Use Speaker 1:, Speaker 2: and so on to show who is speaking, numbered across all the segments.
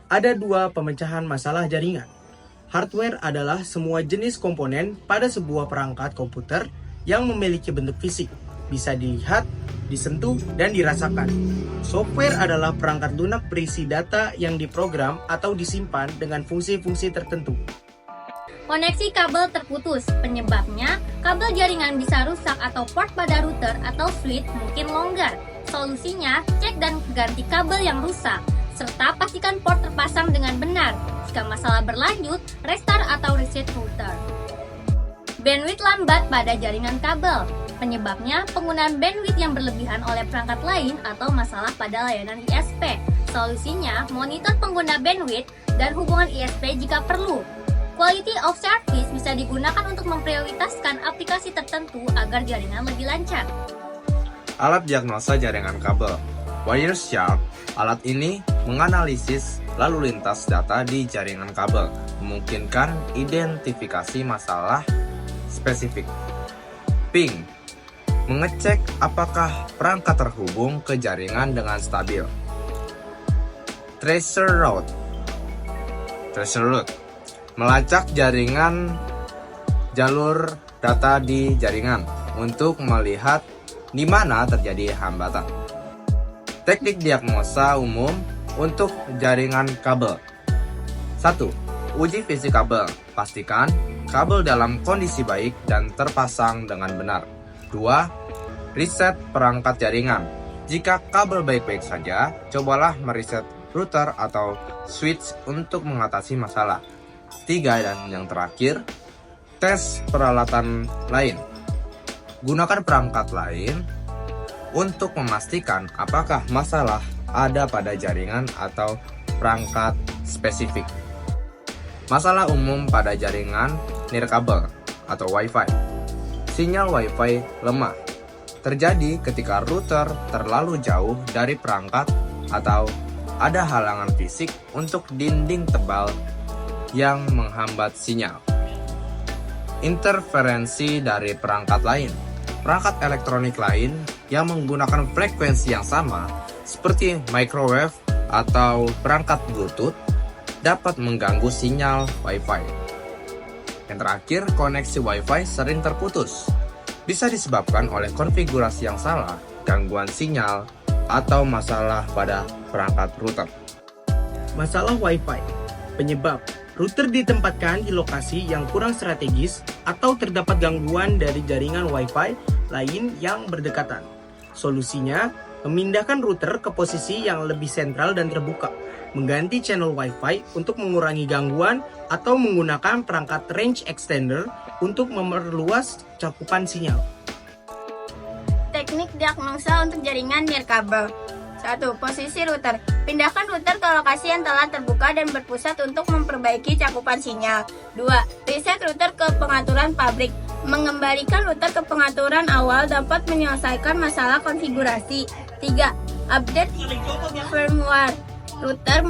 Speaker 1: Ada dua pemecahan masalah jaringan. Hardware adalah semua jenis komponen pada sebuah perangkat komputer yang memiliki bentuk fisik, bisa dilihat, disentuh, dan dirasakan. Software adalah perangkat lunak berisi data yang diprogram atau disimpan dengan fungsi-fungsi tertentu.
Speaker 2: Koneksi kabel terputus, penyebabnya kabel jaringan bisa rusak atau port pada router atau switch mungkin longgar. Solusinya, cek dan ganti kabel yang rusak, serta pastikan port terpasang dengan benar. Jika masalah berlanjut, restart atau reset router. Bandwidth lambat pada jaringan kabel, penyebabnya penggunaan bandwidth yang berlebihan oleh perangkat lain atau masalah pada layanan ISP. Solusinya, monitor pengguna bandwidth dan hubungan ISP jika perlu. Quality of service bisa digunakan untuk memprioritaskan aplikasi tertentu agar jaringan lebih lancar.
Speaker 3: Alat diagnosa jaringan kabel Wireshark. Alat ini menganalisis lalu lintas data di jaringan kabel, memungkinkan identifikasi masalah spesifik. Ping, mengecek apakah perangkat terhubung ke jaringan dengan stabil. Tracer route, melacak jaringan jalur data di jaringan untuk melihat di mana terjadi hambatan. Teknik diagnosa umum untuk jaringan kabel. 1. Uji fisik kabel. Pastikan kabel dalam kondisi baik dan terpasang dengan benar. 2. Riset perangkat jaringan. Jika kabel baik-baik saja, cobalah mereset router atau switch untuk mengatasi masalah. 3. Dan yang terakhir, tes peralatan lain. Gunakan perangkat lain untuk memastikan apakah masalah ada pada jaringan atau perangkat spesifik. Masalah umum pada jaringan nirkabel atau Wi-Fi. Sinyal Wi-Fi lemah terjadi ketika router terlalu jauh dari perangkat atau ada halangan fisik untuk dinding tebal yang menghambat sinyal. Interferensi dari perangkat lain. Perangkat elektronik lain yang menggunakan frekuensi yang sama seperti microwave atau perangkat Bluetooth dapat mengganggu sinyal Wi-Fi. Yang terakhir, koneksi Wi-Fi sering terputus. Bisa disebabkan oleh konfigurasi yang salah, gangguan sinyal, atau masalah pada perangkat router.
Speaker 1: Masalah Wi-Fi. Penyebab: router ditempatkan di lokasi yang kurang strategis atau terdapat gangguan dari jaringan Wi-Fi lain yang berdekatan. Solusinya, memindahkan router ke posisi yang lebih sentral dan terbuka, mengganti channel Wi-Fi untuk mengurangi gangguan, atau menggunakan perangkat range extender untuk memperluas cakupan sinyal.
Speaker 4: Teknik diagnosa untuk jaringan nirkabel. 1. Posisi router. Pindahkan router ke lokasi yang telah terbuka dan berpusat untuk memperbaiki cakupan sinyal. 2. Reset router ke pengaturan pabrik. Mengembalikan router ke pengaturan awal dapat menyelesaikan masalah konfigurasi. 3. Update firmware router.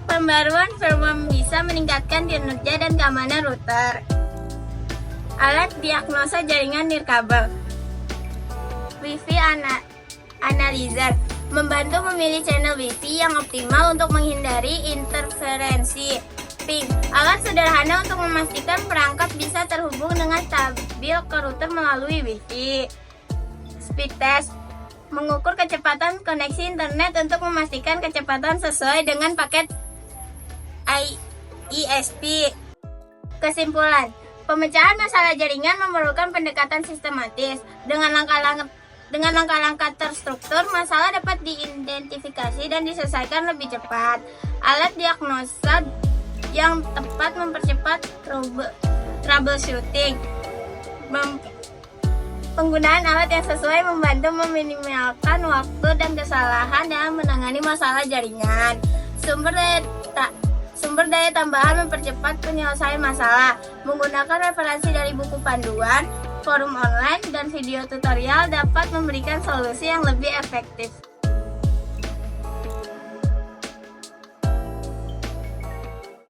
Speaker 4: Pembaruan firmware bisa meningkatkan kinerja dan keamanan router. Alat diagnosa jaringan nirkabel. Wi-Fi Analyzer membantu memilih channel Wi-Fi yang optimal untuk menghindari interferensi. Ping, alat sederhana untuk memastikan perangkat bisa terhubung dengan stabil ke router melalui Wi-Fi. Speed test, mengukur kecepatan koneksi internet untuk memastikan kecepatan sesuai dengan paket ISP. Kesimpulan, pemecahan masalah jaringan memerlukan pendekatan sistematis. Dengan langkah-langkah terstruktur, masalah dapat diidentifikasi dan diselesaikan lebih cepat. Alat diagnosa yang tepat mempercepat troubleshooting. Penggunaan alat yang sesuai membantu meminimalkan waktu dan kesalahan dalam menangani masalah jaringan. Sumber daya tambahan mempercepat penyelesaian masalah. Menggunakan referensi dari buku panduan, forum online, dan video tutorial dapat memberikan solusi yang lebih efektif.